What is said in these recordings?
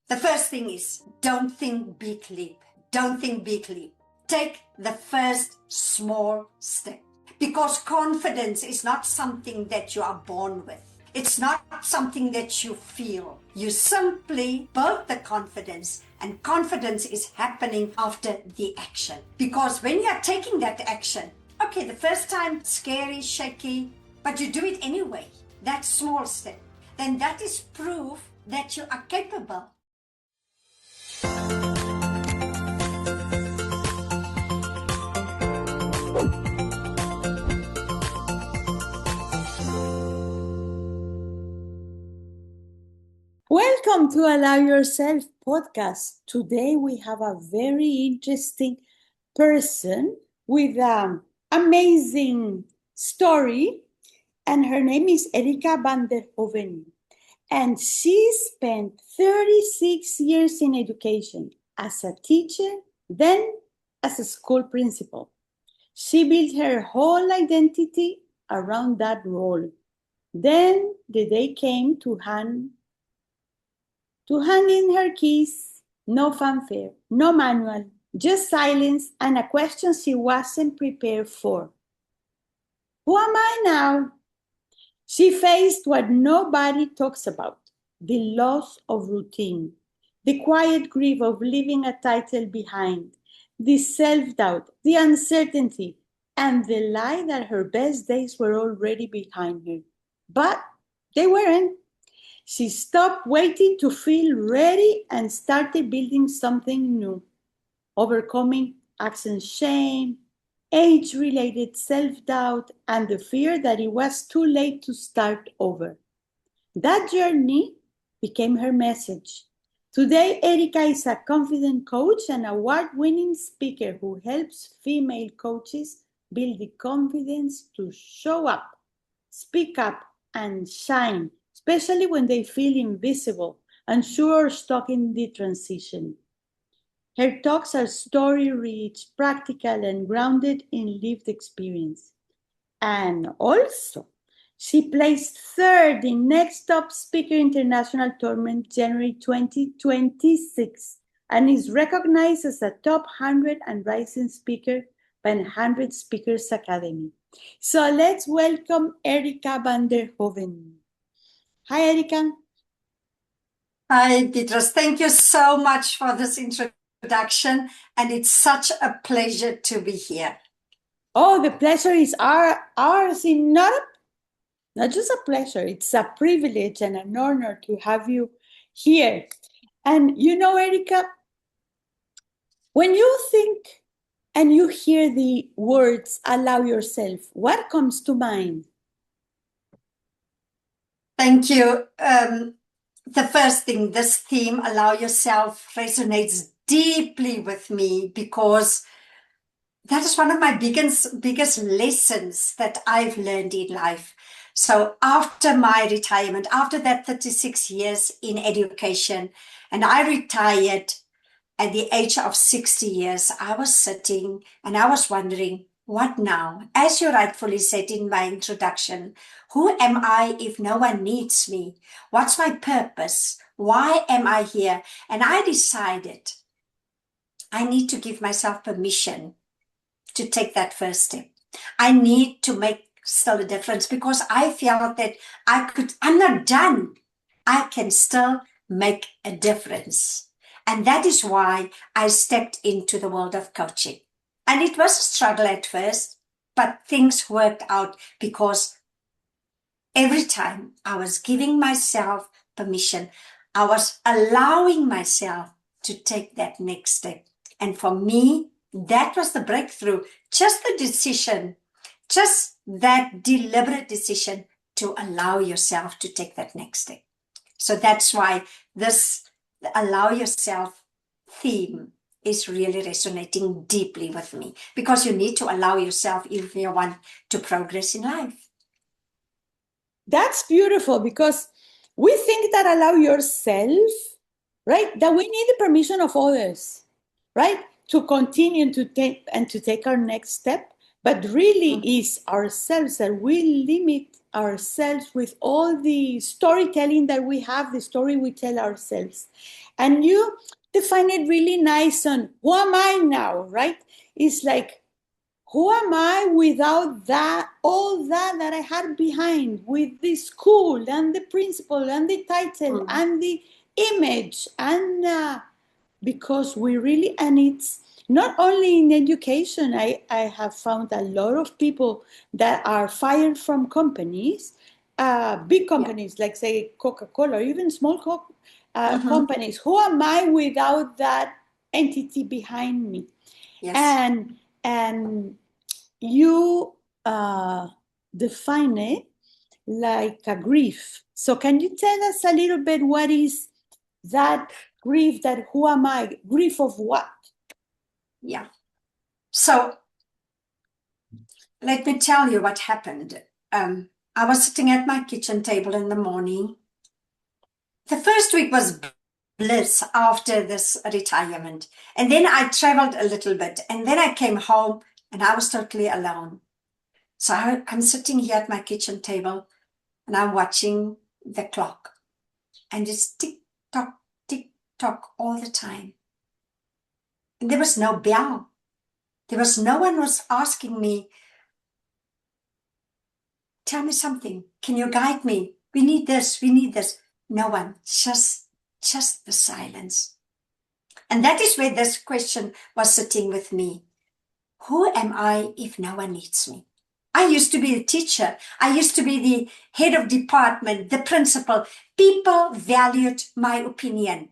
The first thing is don't think big leap. Don't think big leap. Take the first small step, because confidence is not something that you are born with. It's not something that you feel. You simply build the confidence, and confidence is happening after the action. Because when you are taking that action, okay, the first time scary, shaky, but you do it anyway, that small step, then that is proof that you are capable. Welcome to Allow Yourself podcast. Today we have a very interesting person with an amazing story, and her name is Erika van der Hoven. And she spent 36 years in education as a teacher, then as a school principal. She built her whole identity around that role. Then the day came to hand in her keys, no fanfare, no manual, just silence and a question she wasn't prepared for. Who am I now? She faced what nobody talks about, the loss of routine, the quiet grief of leaving a title behind, the self-doubt, the uncertainty, and the lie that her best days were already behind her. But they weren't. She stopped waiting to feel ready and started building something new, overcoming accent shame, age-related self-doubt, and the fear that it was too late to start over. That journey became her message. Today, Erika is a confident coach and award-winning speaker who helps female coaches build the confidence to show up, speak up, and shine, especially when they feel invisible, unsure, or stuck in the transition. Her talks are story-rich, practical, and grounded in lived experience. And also, she placed third in Next Top Speaker International Tournament January 2026 and is recognized as a top 100 and rising speaker by 100 Speakers Academy. So let's welcome Erika van der Hoven. Hi, Erika. Hi, Beatriz. Thank you so much for this introduction, and it's such a pleasure to be here. Oh, the pleasure is ours. Not just a pleasure, it's a privilege and an honor to have you here. And you know, Erika, when you think and you hear the words allow yourself, what comes to mind? Thank you. The first thing, this theme, allow yourself, resonates deeply with me because that is one of my biggest lessons that I've learned in life. So after my retirement, after that 36 years in education, and I retired at the age of 60 years, I was sitting and I was wondering, what now? As you rightfully said in my introduction, who am I if no one needs me? What's my purpose? Why am I here? And I decided I need to give myself permission to take that first step. I need to make still a difference because I felt that I'm not done. I can still make a difference. And that is why I stepped into the world of coaching. And it was a struggle at first, but things worked out because every time I was giving myself permission, I was allowing myself to take that next step. And for me, that was the breakthrough. Just the decision, just that deliberate decision to allow yourself to take that next step. So that's why this allow yourself theme is really resonating deeply with me, because you need to allow yourself if you want to progress in life. That's beautiful, because we think that allow yourself, right? That we need the permission of others, right? To continue to take our next step, but really is ourselves that we limit ourselves with all the storytelling that we have, the story we tell ourselves. And you define it really nice on who am I now, right? It's like, who am I without that, all that I had behind, with the school and the principal and the title and the image, and because we really, and it's not only in education. I have found a lot of people that are fired from companies, big companies, like say Coca-Cola, or even small companies. Who am I without that entity behind me? Yes. And you define it like a grief. So can you tell us a little bit what is that grief, that who am I? Grief of what? Yeah. So let me tell you what happened. I was sitting at my kitchen table in the morning. The first week was bliss after this retirement. And then I traveled a little bit. And then I came home and I was totally alone. So I'm sitting here at my kitchen table and I'm watching the clock. And it's tick tock all the time. And there was no bell. There was no one was asking me, tell me something. Can you guide me? We need this. We need this. No one. Just the silence. And that is where this question was sitting with me. Who am I if no one needs me? I used to be a teacher. I used to be the head of department, the principal. People valued my opinion.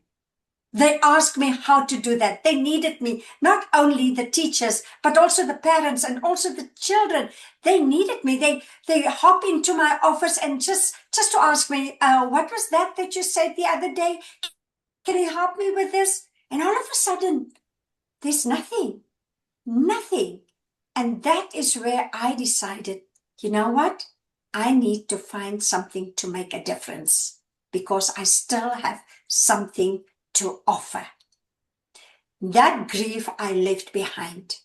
They asked me how to do that. They needed me, not only the teachers, but also the parents and also the children. They needed me. They hop into my office and just to ask me, what was that you said the other day? Can you help me with this? And all of a sudden, there's nothing. And that is where I decided, you know what? I need to find something to make a difference because I still have something to offer. That grief I left behind.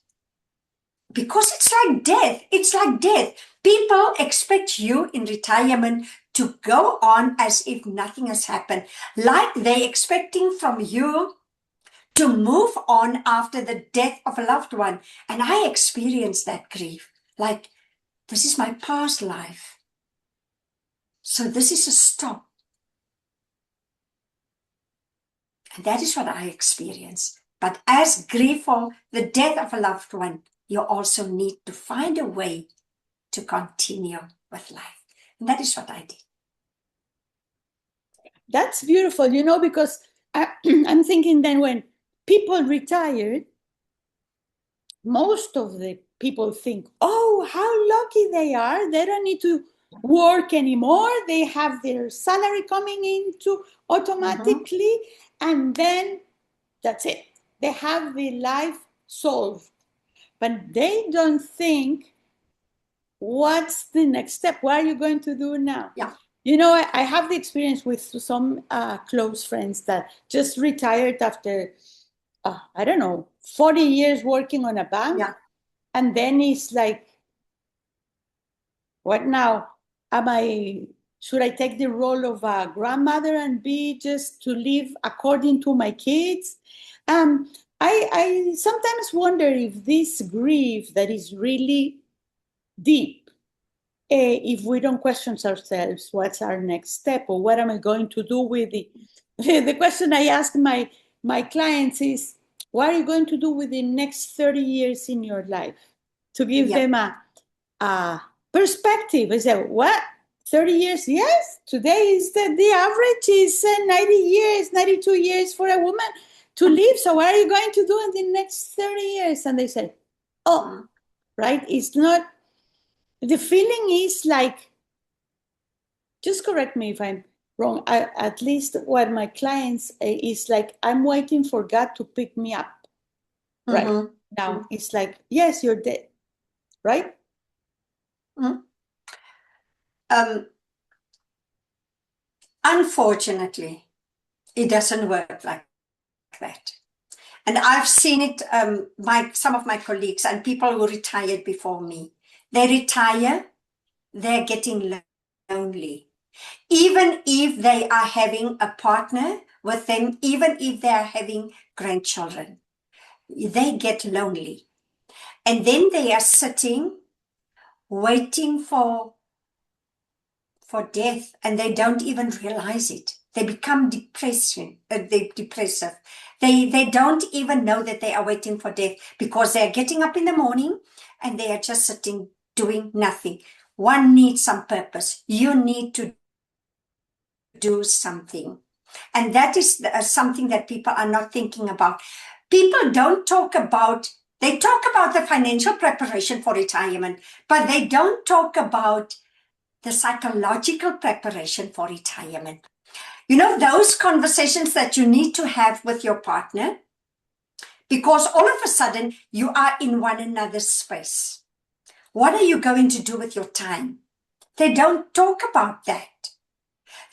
Because it's like death. It's like death. People expect you in retirement to go on as if nothing has happened. Like they're expecting from you to move on after the death of a loved one. And I experienced that grief. Like, this is my past life. So this is a stop. And that is what I experienced. But as grief for the death of a loved one, you also need to find a way to continue with life. And that is what I did. That's beautiful, because I'm thinking then when people retired, most of the people think, oh, how lucky they are. They don't need to work anymore. They have their salary coming into automatically. And then that's it. They have the life solved. But they don't think, what's the next step? What are you going to do now? Yeah. I have the experience with some close friends that just retired after, 40 years working on a bank. Yeah. And then it's like, what now? Should I take the role of a grandmother and be just to live according to my kids? I sometimes wonder if this grief that is really deep, if we don't question ourselves, what's our next step, or what am I going to do with it? The question I ask my clients is, what are you going to do with the next 30 years in your life? To give them a perspective. I say, what? 30 years? Yes. Today is the average is 90 years, 92 years for a woman to live. So what are you going to do in the next 30 years? And they say, oh, right. It's not, the feeling is like, just correct me if I'm wrong. At least what my clients is like, I'm waiting for God to pick me up. Right now, it's like, yes, you're dead. Right? Unfortunately, it doesn't work like that. And I've seen it, some of my colleagues and people who retired before me. They retire, they're getting lonely. Even if they are having a partner with them, even if they are having grandchildren, they get lonely. And then they are sitting, waiting for death, and they don't even realize it. They become depressive. They don't even know that they are waiting for death, because they are getting up in the morning and they are just sitting doing nothing. One needs some purpose. You need to do something. And that is something that people are not thinking about. People don't talk about, they talk about the financial preparation for retirement, but they don't talk about the psychological preparation for retirement. You know, those conversations that you need to have with your partner, because all of a sudden you are in one another's space. What are you going to do with your time? They don't talk about that.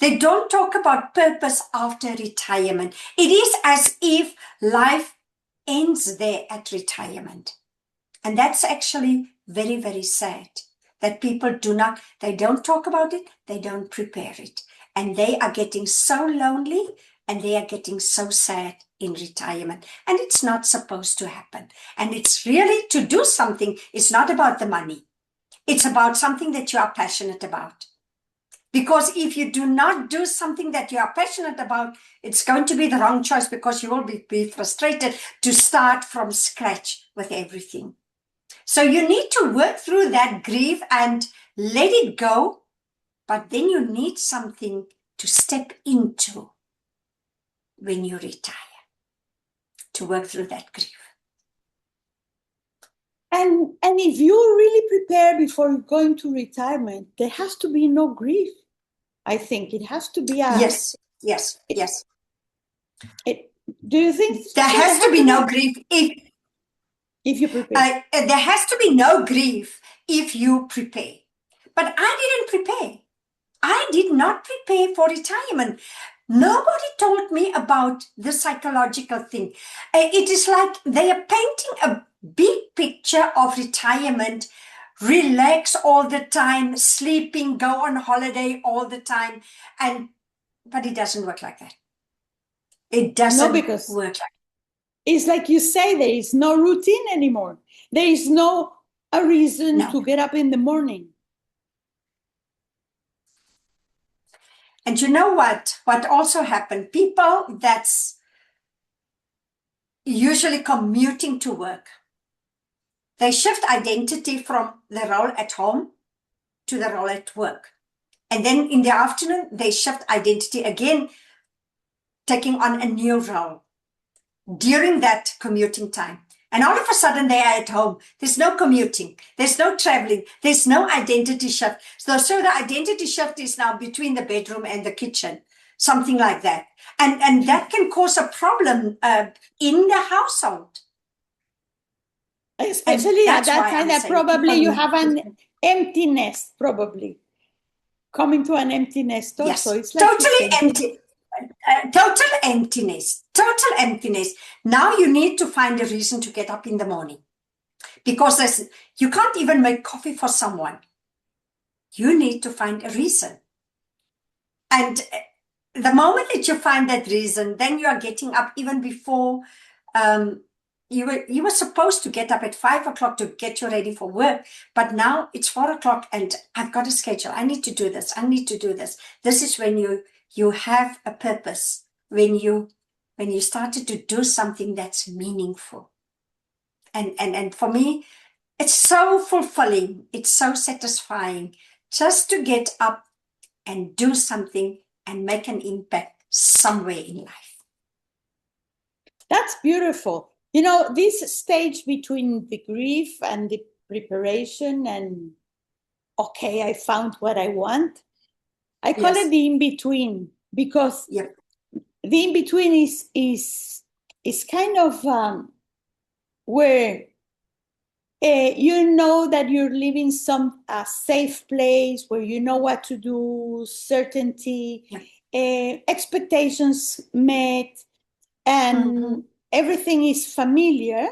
They don't talk about purpose after retirement. It is as if life ends there at retirement. And that's actually very, very sad that people they don't talk about it, they don't prepare it. And they are getting so lonely and they are getting so sad in retirement. And it's not supposed to happen. And it's really, to do something, it's not about the money. It's about something that you are passionate about. Because if you do not do something that you are passionate about, it's going to be the wrong choice, because you will be frustrated to start from scratch with everything. So you need to work through that grief and let it go, but then you need something to step into when you retire, to work through that grief. And if you really prepare before going to retirement, there has to be no grief. I think it has to be a... Yes. Do you think there has to be no grief if you prepare? There has to be no grief if you prepare. But I didn't prepare. I did not prepare for retirement. Nobody told me about the psychological thing. It is like they are painting a big picture of retirement, relax all the time, sleeping, go on holiday all the time. But it doesn't work like that. It doesn't work like that. It's like you say, there is no routine anymore. There is no a reason to get up in the morning. And you know what? What also happened? People that's usually commuting to work, they shift identity from the role at home to the role at work. And then in the afternoon, they shift identity again, taking on a new role during that commuting time. And all of a sudden they are at home. There's no commuting. There's no traveling. There's no identity shift. So the identity shift is now between the bedroom and the kitchen, something like that. And that can cause a problem in the household. Especially at that time that probably you have an empty nest, probably. Coming to an empty nest also. Yes, it's like totally empty. Total emptiness. Now you need to find a reason to get up in the morning, because you can't even make coffee for someone. You need to find a reason. And the moment that you find that reason, then you are getting up even before you were supposed to get up at 5 o'clock to get you ready for work. But now it's 4 o'clock and I've got a schedule. I need to do this. I need to do this. This is when you have a purpose, when you started to do something that's meaningful. And for me, it's so fulfilling. It's so satisfying just to get up and do something and make an impact somewhere in life. That's beautiful. You know, this stage between the grief and the preparation and, okay, I found what I want. I call it the in-between, because the in-between is kind of where you know that you're living a safe place, where you know what to do, certainty, expectations met, and everything is familiar,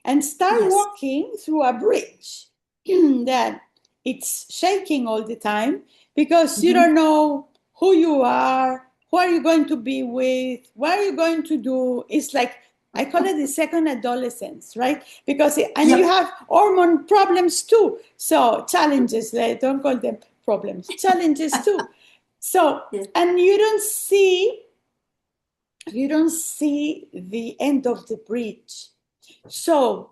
and start walking through a bridge that it's shaking all the time, because you don't know who you are, who are you going to be with, what are you going to do. It's like, I call it the second adolescence, right? Because, and you have hormone problems too. So challenges, don't call them problems, challenges too. So, and you don't see the end of the bridge. So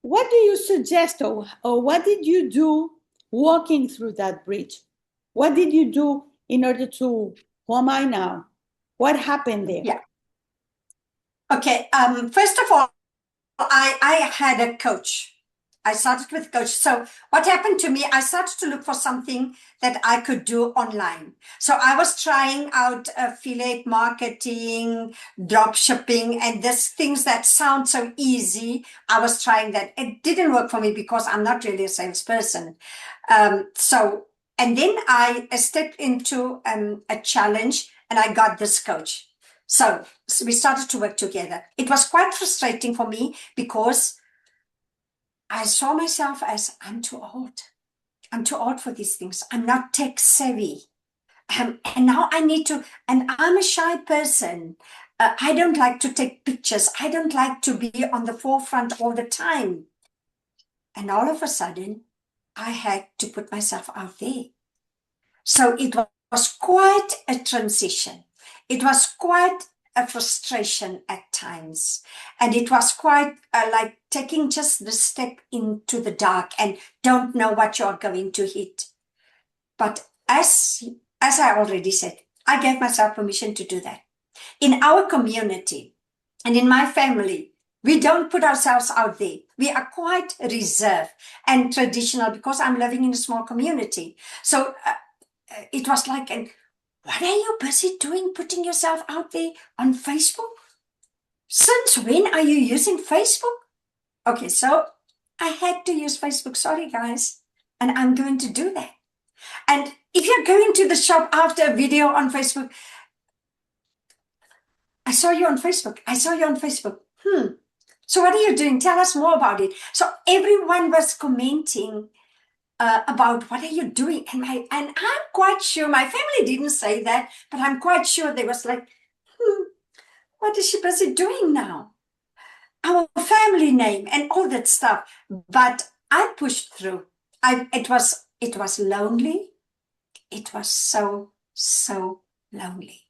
what do you suggest, or what did you do walking through that bridge? What did you do in order to, who am I now? What happened there? Yeah. Okay. First of all, I had a coach. I started with a coach. So what happened to me, I started to look for something that I could do online. So I was trying out affiliate marketing, drop shipping, and these things that sound so easy. I was trying that. It didn't work for me because I'm not really a salesperson. And then I stepped into a challenge and I got this coach. So we started to work together. It was quite frustrating for me because I saw myself as, I'm too old. I'm too old for these things. I'm not tech savvy. And now I need to, and I'm a shy person. I don't like to take pictures. I don't like to be on the forefront all the time. And all of a sudden, I had to put myself out there. So it was quite a transition. It was quite a frustration at times. And it was quite like taking just the step into the dark and don't know what you're going to hit. But as I already said, I gave myself permission to do that. In our community and in my family, we don't put ourselves out there. We are quite reserved and traditional because I'm living in a small community. So it was like, what are you busy doing, putting yourself out there on Facebook? Since when are you using Facebook? Okay, so I had to use Facebook. Sorry, guys. And I'm going to do that. And if you're going to the shop after a video on Facebook, I saw you on Facebook. I saw you on Facebook. So what are you doing? Tell us more about it. So everyone was commenting about what are you doing? And I'm quite sure, my family didn't say that, but I'm quite sure they was like, what is she busy doing now? Our family name and all that stuff. But I pushed through. It was lonely. It was so lonely.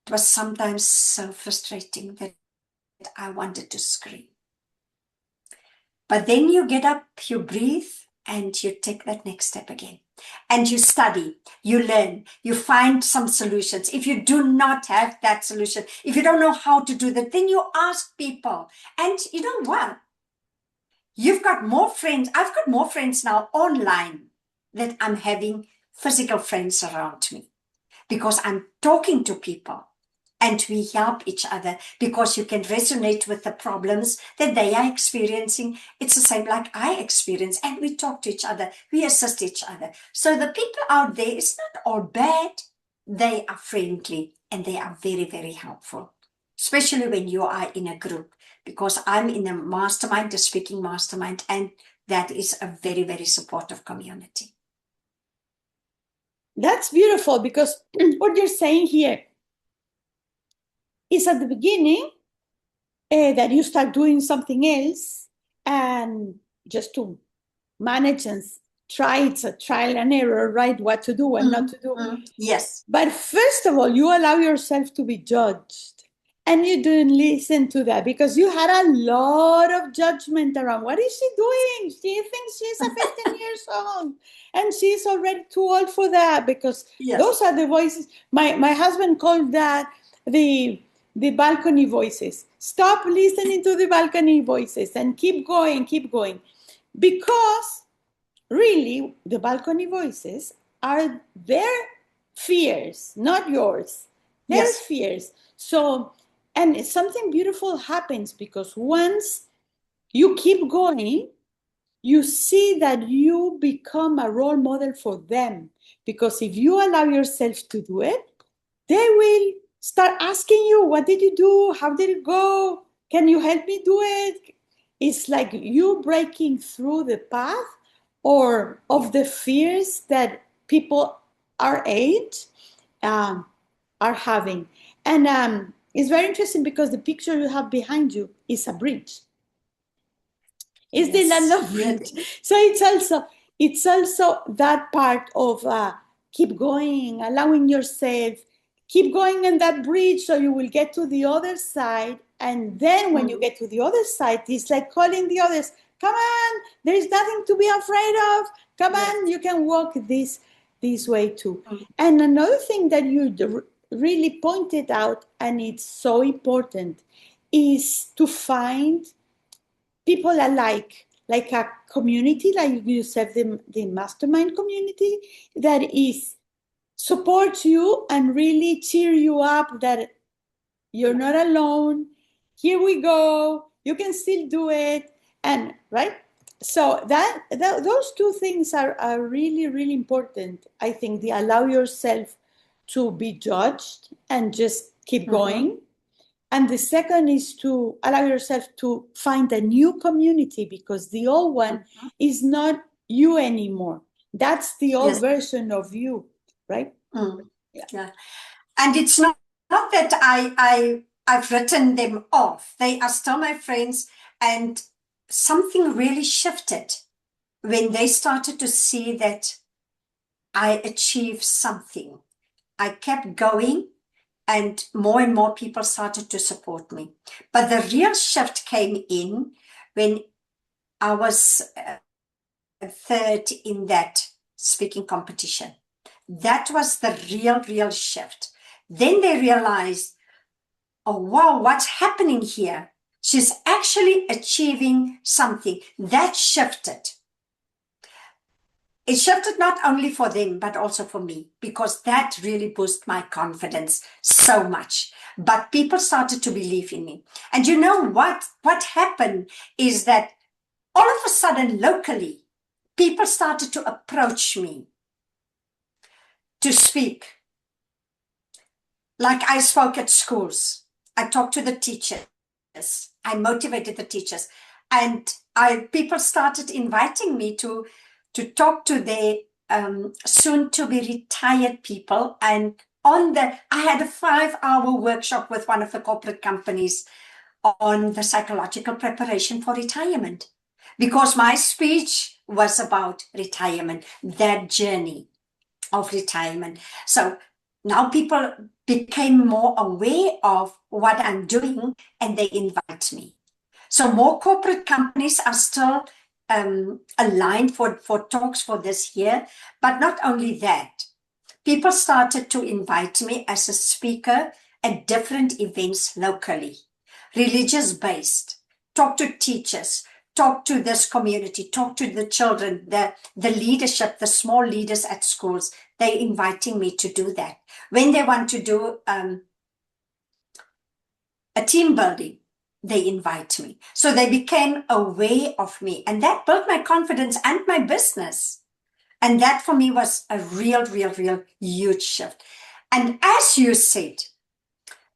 It was sometimes so frustrating that I wanted to scream. But then you get up, you breathe, and you take that next step again. And you study, you learn, you find some solutions. If you do not have that solution, if you don't know how to do that, then you ask people. And you know what? You've got more friends. I've got more friends now online than I'm having physical friends around me because I'm talking to people. And we help each other because you can resonate with the problems that they are experiencing. It's the same like I experience. And we talk to each other. We assist each other. So the people out there, it's not all bad. They are friendly and they are very, very helpful, especially when you are in a group, because I'm in a mastermind, a speaking mastermind, and that is a very, very supportive community. That's beautiful, because what you're saying here is at the beginning that you start doing something else and just to manage and try. It's a trial and error, right? What to do and not to do. Yes. But first of all, you allow yourself to be judged. And you didn't listen to that because you had a lot of judgment around. What is she doing? She thinks she's a 15 years old and she's already too old for that, because those are the voices. My husband called that the balcony voices. Stop listening to the balcony voices and keep going. Because really, the balcony voices are their fears, not yours. Their fears. So, and something beautiful happens, because once you keep going, you see that you become a role model for them. Because if you allow yourself to do it, they will start asking you, what did you do? How did it go? Can you help me do it? It's like you breaking through the path or of the fears that people our age are having. And it's very interesting because the picture you have behind you is a bridge. It's the land of bridge. So it's also that part of keep going, allowing yourself, keep going in that bridge so you will get to the other side. And then when you get to the other side, it's like calling the others, come on, there is nothing to be afraid of. Come on, you can walk this way too. And another thing that you really pointed out, and it's so important, is to find people alike, like a community, like you said, the mastermind community that is supports you and really cheer you up that you're not alone. Here we go. You can still do it. And right. So those two things are really, really important. I think they allow yourself to be judged and just keep going. And the second is to allow yourself to find a new community, because the old one is not you anymore. That's the old version of you, right? Yeah. And it's not that I've written them off. They are still my friends, and something really shifted when they started to see that I achieved something. I kept going, and more people started to support me. But the real shift came in when I was third in that speaking competition. That was the real shift. Then they realized, oh, wow, what's happening here? She's actually achieving something. That shifted. It shifted not only for them, but also for me, because that really boosted my confidence so much. But people started to believe in me. And you know what? What happened is that all of a sudden, locally, people started to approach me to speak. Like I spoke at schools. I talked to the teachers. I motivated the teachers. And people started inviting me to talk to their soon-to-be retired people. And I had a 5-hour workshop with one of the corporate companies on the psychological preparation for retirement, because my speech was about retirement, that journey of retirement. So now people became more aware of what I'm doing, and they invite me. So more corporate companies are still aligned for talks for this year. But not only that, people started to invite me as a speaker at different events locally, religious-based, talk to teachers, talk to this community, talk to the children, the leadership, the small leaders at schools. They're inviting me to do that. When they want to do a team building, they invite me. So they became aware of me, and that built my confidence and my business. And that for me was a real huge shift. And as you said,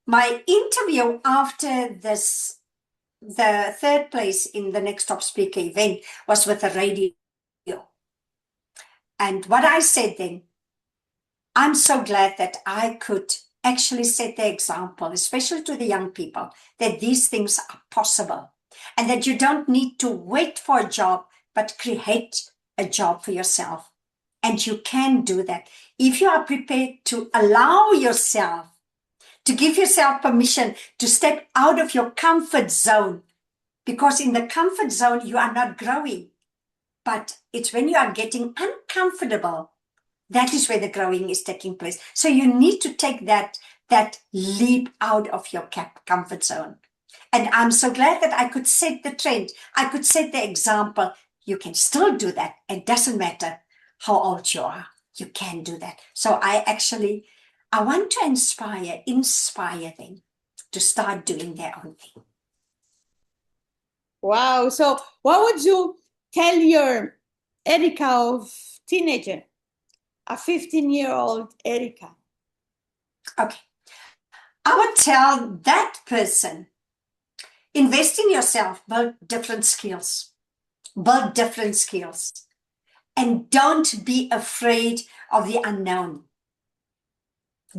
my interview after this, the third place in the Next Top Speaker event, was with the radio. And what I said then, I'm so glad that I could actually set the example, especially to the young people, that these things are possible and that you don't need to wait for a job, but create a job for yourself. And you can do that if you are prepared to allow yourself, to give yourself permission to step out of your comfort zone, because in the comfort zone, you are not growing. But it's when you are getting uncomfortable, that is where the growing is taking place. So you need to take that leap out of your comfort zone. And I'm so glad that I could set the trend. I could set the example. You can still do that. It doesn't matter how old you are. You can do that. So I want to inspire them to start doing their own thing. Wow. So what would you tell your Erica of teenager, a 15-year-old Erica? Okay. I would tell that person, invest in yourself, build different skills. and don't be afraid of the unknown.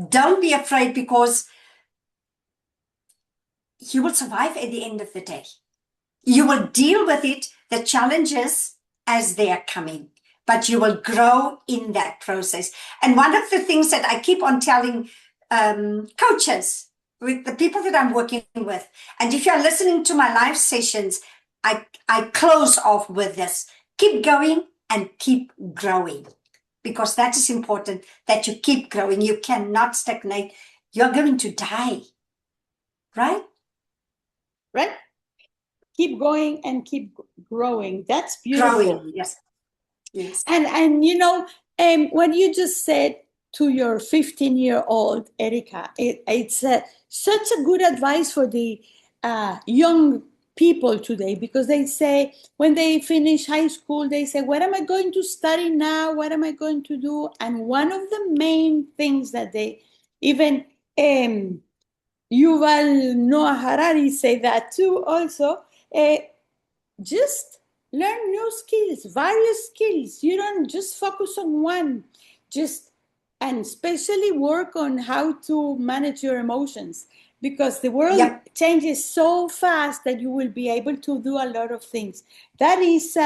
Don't be afraid, because you will survive at the end of the day. You will deal with it, the challenges as they are coming, but you will grow in that process. And one of the things that I keep on telling coaches, with the people that I'm working with, and if you're listening to my live sessions, I close off with this: keep going and keep growing, because that is important, that you keep growing. You cannot stagnate. You're going to die, right? Right? Keep going and keep growing. That's beautiful. Growing, yes. Yes. And you know, what you just said to your 15-year-old Erica, it's such a good advice for the young people today, because they say when they finish high school, they say, what am I going to study now? What am I going to do? And one of the main things that they, even Yuval Noah Harari say that too also, just learn new skills, various skills. You don't just focus on one, and especially work on how to manage your emotions, because the world changes so fast that you will be able to do a lot of things. That is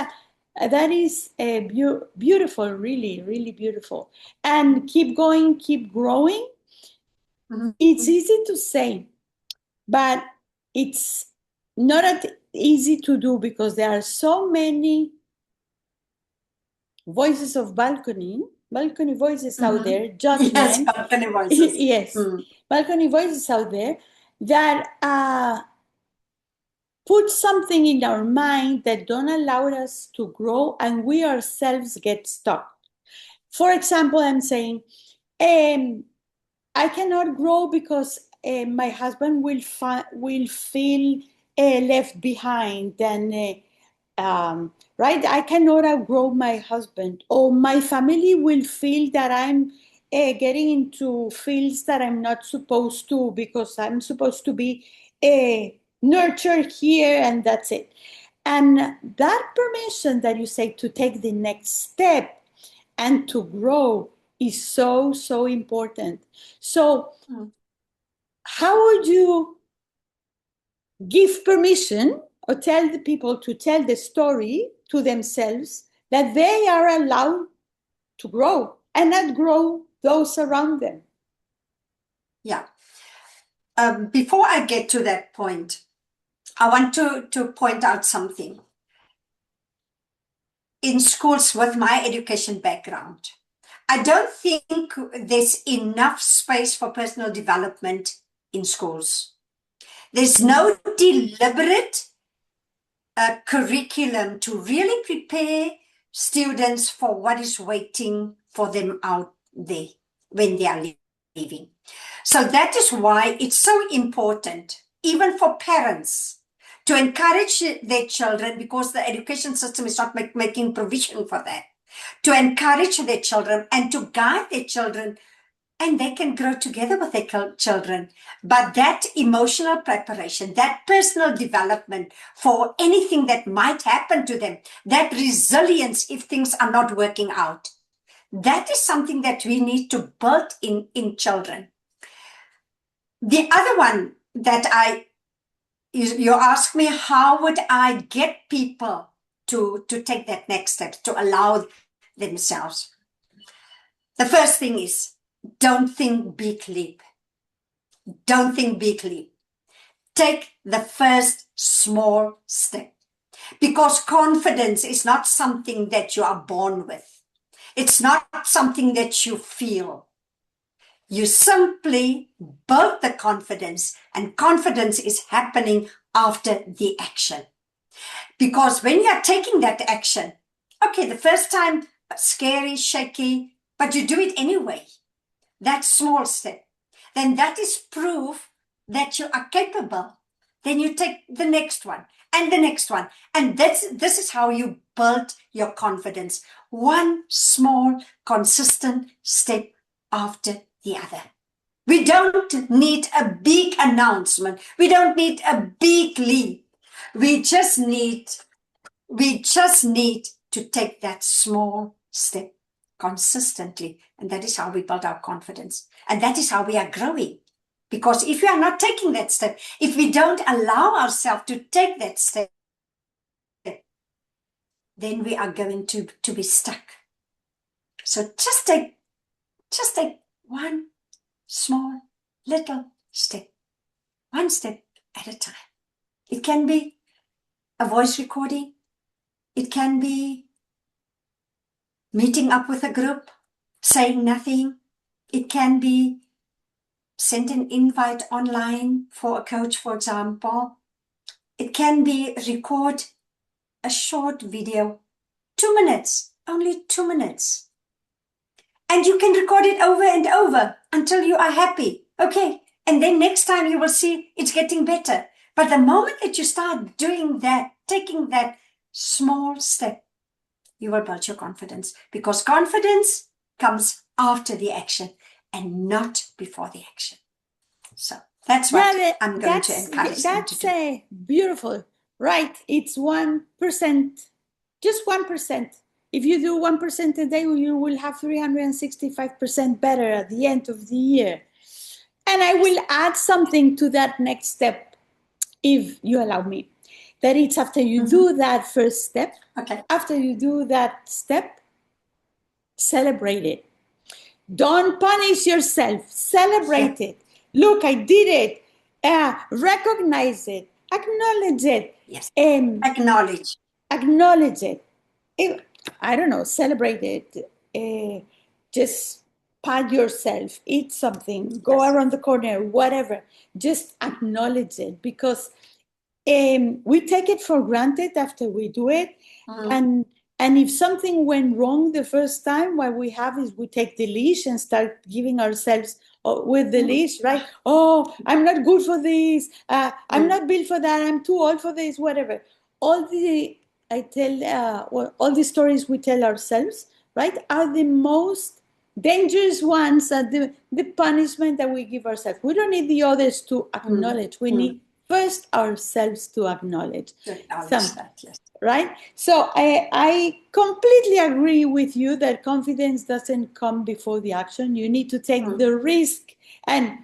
beautiful, really, really beautiful. And keep going, keep growing. Mm-hmm. It's easy to say, but it's not easy to do, because there are so many voices of balcony voices out there, judgment. Yes, balcony voices. Yes, balcony voices out there that put something in our mind that don't allow us to grow, and we ourselves get stuck. For example, I'm saying, I cannot grow because my husband will feel left behind, and right, I cannot outgrow my husband, or my family will feel that I'm getting into fields that I'm not supposed to, because I'm supposed to be nurtured here, and that's it. And that permission that you say to take the next step and to grow is so, so important. So how would you give permission or tell the people to tell the story to themselves that they are allowed to grow and not grow those around them? Yeah. Before I get to that point, I want to point out something. In schools, with my education background, I don't think there's enough space for personal development in schools. There's no deliberate curriculum to really prepare students for what is waiting for them out there when they are leaving. So that is why it's so important, even for parents, to encourage their children, because the education system is not making provision for that, to encourage their children and to guide their children, and they can grow together with their children. But that emotional preparation, that personal development for anything that might happen to them, that resilience if things are not working out, that is something that we need to build in children. The other one that you ask me, how would I get people to take that next step, to allow themselves? The first thing is, don't think big leap. Don't think big leap. Take the first small step, because confidence is not something that you are born with. It's not something that you feel. You simply build the confidence, and confidence is happening after the action. Because when you are taking that action, okay, the first time, scary, shaky, but you do it anyway. That small step, then that is proof that you are capable. Then you take the next one and the next one. And this is how you build your confidence. One small, consistent step after the other. We don't need a big announcement. We don't need a big leap. We just need to take that small step consistently. And that is how we build our confidence. And that is how we are growing. Because if we are not taking that step, if we don't allow ourselves to take that step, then we are going to be stuck. So just take one small little step, one step at a time. It can be a voice recording. It can be meeting up with a group, saying nothing. It can be send an invite online for a coach, for example. It can be record a short video, 2 minutes, only 2 minutes. And you can record it over and over until you are happy. Okay. And then next time you will see it's getting better. But the moment that you start doing that, taking that small step, you will build your confidence, because confidence comes after the action and not before the action. So that's what I'm going to encourage them to do. That's beautiful, right? It's 1%, just 1%. If you do 1% a day, you will have 365% better at the end of the year. And I will add something to that next step, if you allow me. That it's after you do that first step, after you do that step, celebrate it. Don't punish yourself, celebrate it. Look, I did it. Recognize it, acknowledge it. Yes. Acknowledge it. I don't know, celebrate it. Just pat yourself, eat something, go around the corner, whatever. Just acknowledge it, because we take it for granted after we do it. And if something went wrong the first time, what we have is we take the leash and start giving ourselves with the leash, right? Oh, I'm not good for this. I'm not built for that. I'm too old for this, whatever. All the stories we tell ourselves, right, are the most dangerous ones, the punishment that we give ourselves. We don't need the others to acknowledge. We need first ourselves to acknowledge. That, yes. Right? So I completely agree with you that confidence doesn't come before the action. You need to take the risk and,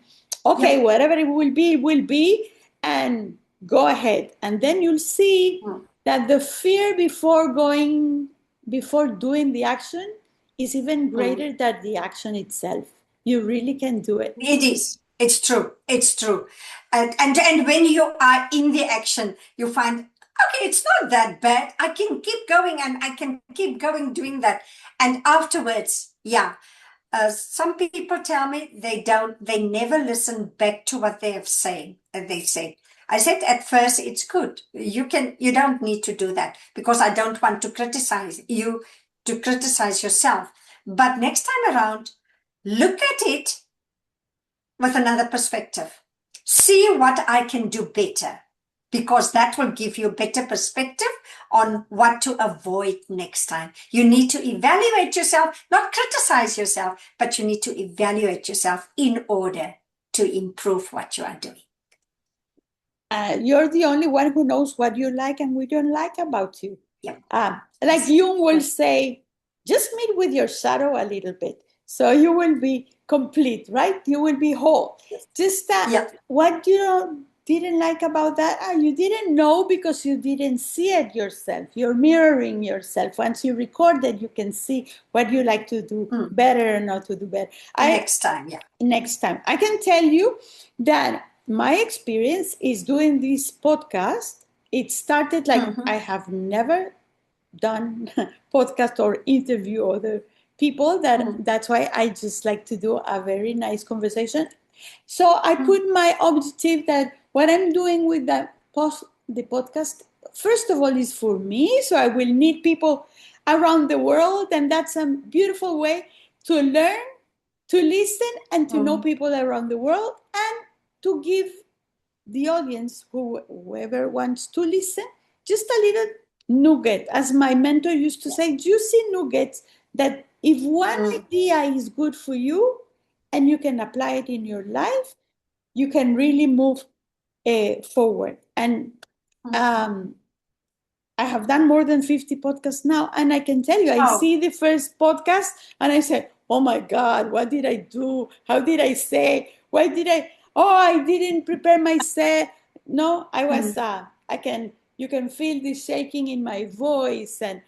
whatever it will be, and go ahead. And then you'll see that the fear before doing the action is even greater than the action itself. You really can do it. It is. It's true. It's true. And when you are in the action, you find, okay, it's not that bad. I can keep going, and I can keep going doing that. And afterwards, some people tell me they never listen back to what they say. I said at first, it's good. You don't need to do that, because I don't want to criticize you, to criticize yourself. But next time around, look at it with another perspective. See what I can do better, because that will give you a better perspective on what to avoid next time. You need to evaluate yourself, not criticize yourself, but you need to evaluate yourself in order to improve what you are doing. You're the only one who knows what you like and what you don't like about you. Yeah. Like Jung will say, just meet with your shadow a little bit, so you will be complete, right? You will be whole. Yes. Just what you didn't like about that, you didn't know because you didn't see it yourself. You're mirroring yourself. Once you record it, you can see what you like to do better or not to do better. Next time. I can tell you that my experience is doing this podcast. It started like I have never done podcast or interview other people. That's why I just like to do a very nice conversation. So I put my objective that what I'm doing with the podcast, first of all, is for me. So I will need people around the world, and that's a beautiful way to learn, to listen, and to know people around the world, and to give the audience, whoever wants to listen, just a little nugget, as my mentor used to say, juicy nuggets, that if one idea is good for you and you can apply it in your life, you can really move forward. And I have done more than 50 podcasts now. And I can tell you, I see the first podcast and I said, oh my God, what did I do? How did I say? Why did I didn't prepare myself. No, I was, you can feel the shaking in my voice and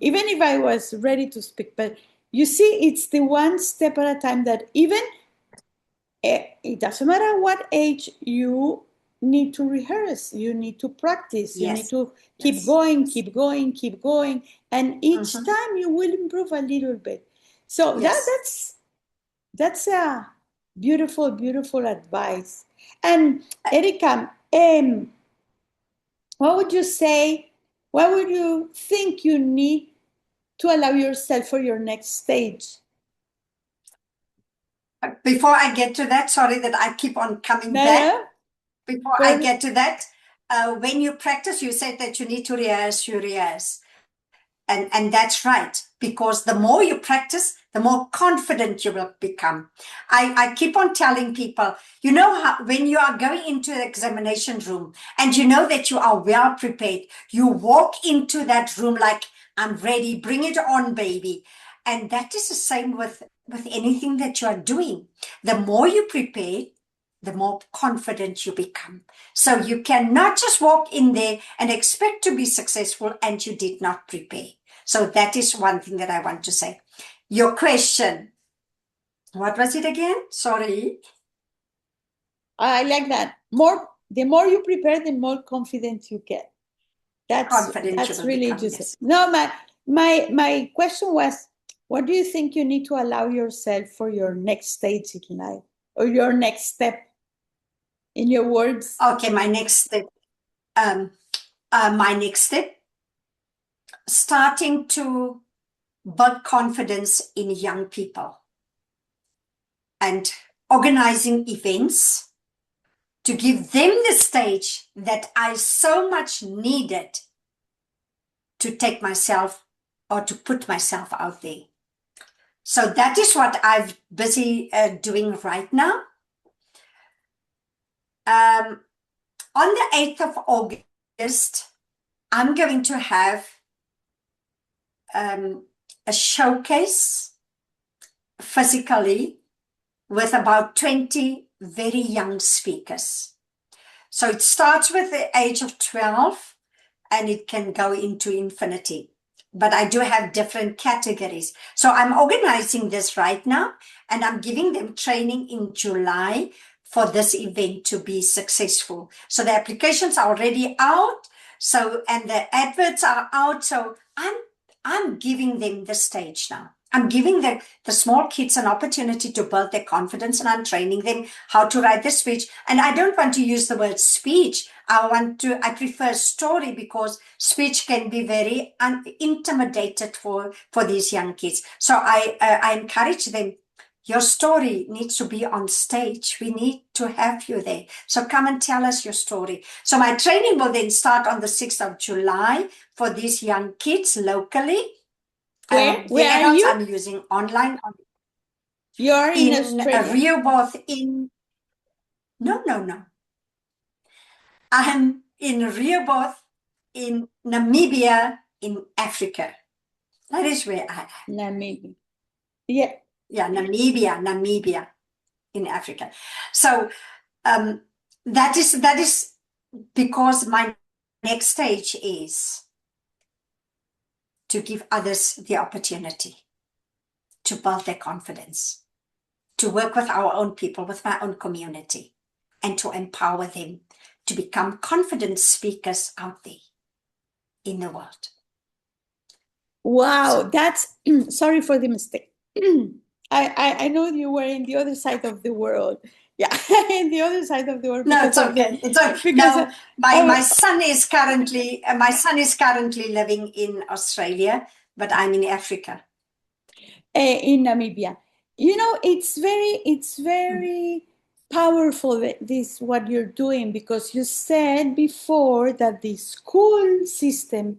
even if I was ready to speak, but you see, it's the one step at a time that even it doesn't matter what age you need to rehearse, you need to practice, you need to keep going. And each time you will improve a little bit. So that's a beautiful, beautiful advice. And Erika, what would you say, what would you think you need to allow yourself for your next stage? Before I get to that, sorry that I keep on coming back. Before I get to that, when you practice, you said that you need to rehearse. And that's right, because the more you practice, the more confident you will become. I keep on telling people, you know how when you are going into the examination room and you know that you are well prepared, you walk into that room like, I'm ready, bring it on, baby. And that is the same with anything that you are doing. The more you prepare, the more confident you become. So you cannot just walk in there and expect to be successful and you did not prepare. So that is one thing that I want to say. Your question, what was it again? Sorry. I like that. The more you prepare, the more confident you get. That's really just no. My question was, what do you think you need to allow yourself for your next stage in life or your next step? In your words. Okay, my next step. My next step, starting to build confidence in young people and organizing events to give them the stage that I so much needed to take myself or to put myself out there. So that is what I'm busy doing right now. On the 8th of August, I'm going to have a showcase physically with about 20 very young speakers. So it starts with the age of 12 and it can go into infinity. But I do have different categories. So I'm organizing this right now and I'm giving them training in July for this event to be successful. So the applications are already out. So, and the adverts are out. So I'm giving them the stage now. I'm giving the small kids an opportunity to build their confidence and I'm training them how to write the speech. And I don't want to use the word speech. I prefer story because speech can be very intimidated for these young kids. So I encourage them, your story needs to be on stage. We need to have you there. So come and tell us your story. So my training will then start on the 6th of July for these young kids locally. Where are you? I'm using online. You're in Australia? Rehoboth No. I'm in Rehoboth in Namibia in Africa. That is where I am. Namibia. Yeah. Yeah, Namibia in Africa. So that is because my next stage is to give others the opportunity to build their confidence, to work with our own people, with my own community, and to empower them to become confident speakers out there in the world. Wow, that's sorry for the mistake. I know you were in the other side of the world. Yeah, in the other side of the world. No, it's okay. It's okay. No, my son is currently living in Australia, but I'm in Africa. In Namibia. You know, it's very powerful, this what you're doing, because you said before that the school system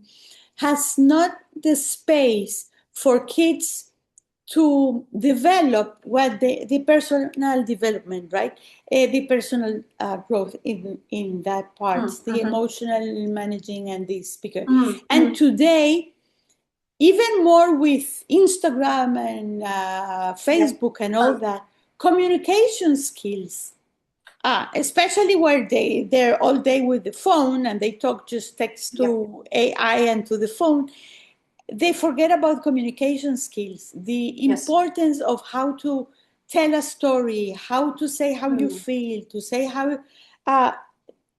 has not the space for kids to develop what the personal development, right? The personal growth in that part, the emotional managing and the speaker. And today, even more with Instagram and Facebook and all that, communication skills, especially where they're all day with the phone and they talk just text to AI and to the phone, they forget about communication skills, the importance of how to tell a story, how to say how you feel, to say how,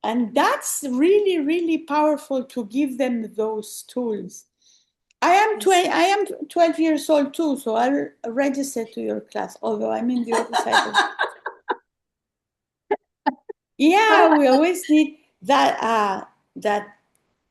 and that's really, really powerful to give them those tools. I am 12 years old too, so I'll register to your class, although I'm in the other side. Yeah, we always need that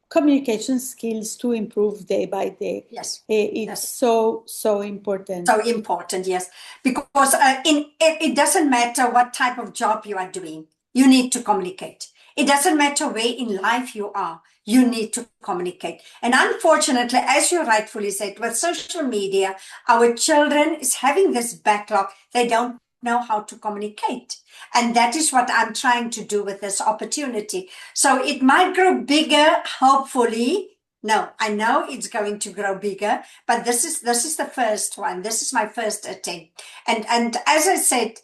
communication skills to improve day by day. Yes. It's so important. So important, yes. Because it doesn't matter what type of job you are doing, you need to communicate. It doesn't matter where in life you are, you need to communicate. And unfortunately, as you rightfully said, with social media, our children is having this backlog. They don't know how to communicate. And that is what I'm trying to do with this opportunity. So it might grow bigger, hopefully. No, I know it's going to grow bigger, but this is the first one. This is my first attempt. And as I said,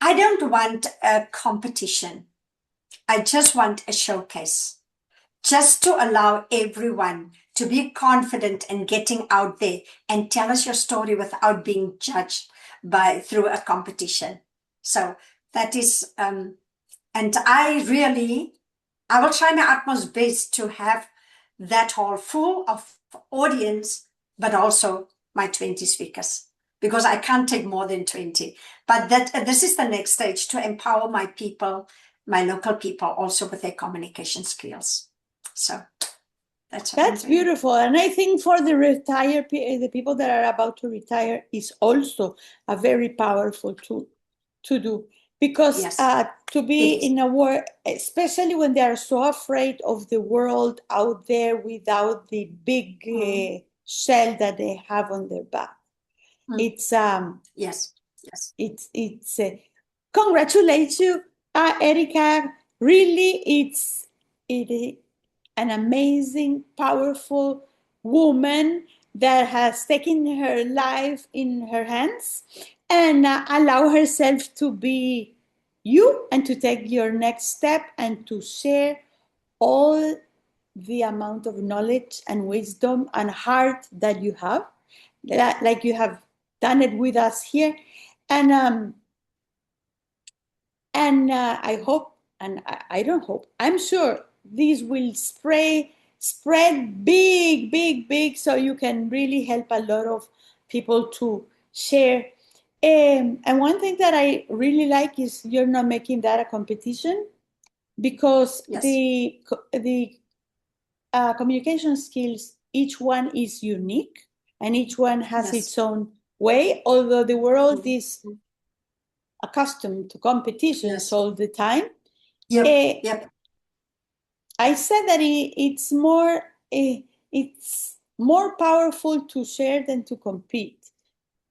I don't want a competition. I just want a showcase, just to allow everyone to be confident in getting out there and tell us your story without being judged through a competition. So that is, and I will try my utmost best to have that hall full of audience, but also my 20 speakers, because I can't take more than 20. But this is the next stage, to empower my people, my local people, also with their communication skills. So that's beautiful. And I think for the people that are about to retire, is also a very powerful tool to do. Because to be in a world, especially when they are so afraid of the world out there without the big shell that they have on their back. It's it's congratulate you, Erica. Really, it is an amazing, powerful woman that has taken her life in her hands and allow herself to be you and to take your next step and to share all the amount of knowledge and wisdom and heart that you have, like you have done it with us here. And I hope, and I don't hope, I'm sure this will spread big, so you can really help a lot of people to share. And one thing that I really like is you're not making that a competition, because the communication skills, each one is unique and each one has its own way, although the world is accustomed to competitions all the time. I said that it's more powerful to share than to compete,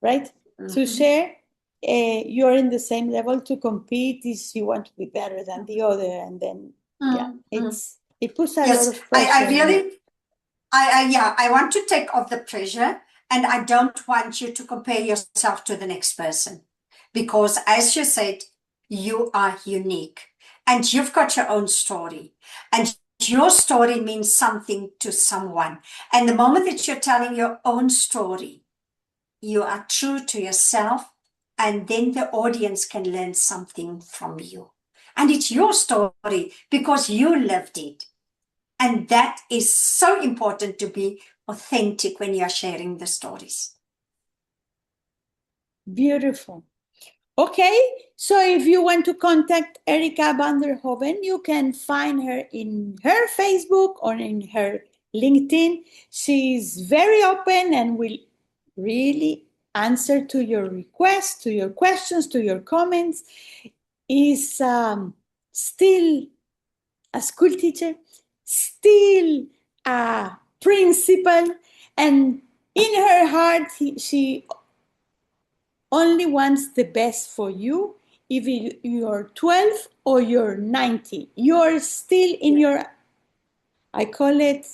right? To share, you're in the same level. To compete is you want to be better than the other, and then it puts a lot of pressure. I want to take off the pressure, and I don't want you to compare yourself to the next person, because as you said, you are unique and you've got your own story, and your story means something to someone. And the moment that you're telling your own story, you are true to yourself, and then the audience can learn something from you. And it's your story because you lived it. And that is so important, to be authentic when you're sharing the stories. Beautiful. Okay, so if you want to contact Erica van der Hoven, you can find her in her Facebook or in her LinkedIn. She's very open and will really answer to your requests, to your questions, to your comments. Is still a school teacher, still a principal, and in her heart, she only wants the best for you. If you're 12 or you're 90, you're still in your, I call it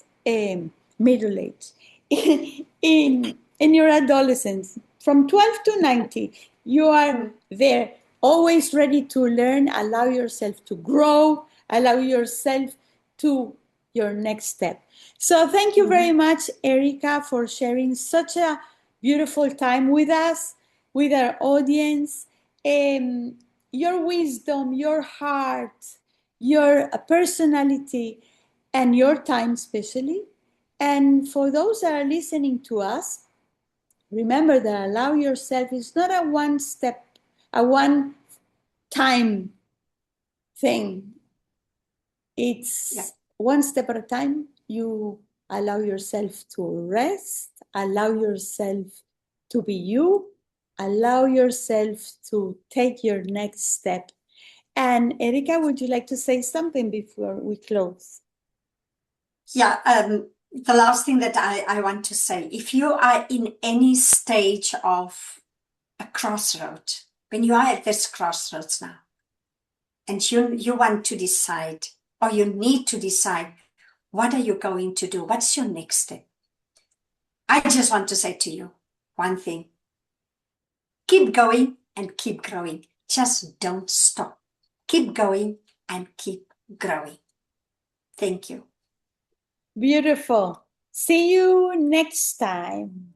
middle age, in your adolescence, from 12 to 90, you are there, always ready to learn, allow yourself to grow, allow yourself to your next step. So thank you very much, Erica, for sharing such a beautiful time with us, with our audience. Your wisdom, your heart, your personality, and your time especially. And for those that are listening to us, remember that allow yourself is not a one step, a one time thing. It's one step at a time. You allow yourself to rest, allow yourself to be you, allow yourself to take your next step. And Erica, would you like to say something before we close? Yeah, the last thing that I want to say, if you are in any stage of a crossroad, when you are at this crossroads now, and you want to decide, or you need to decide, what are you going to do? What's your next step? I just want to say to you one thing. Keep going and keep growing. Just don't stop. Keep going and keep growing. Thank you. Beautiful. See you next time.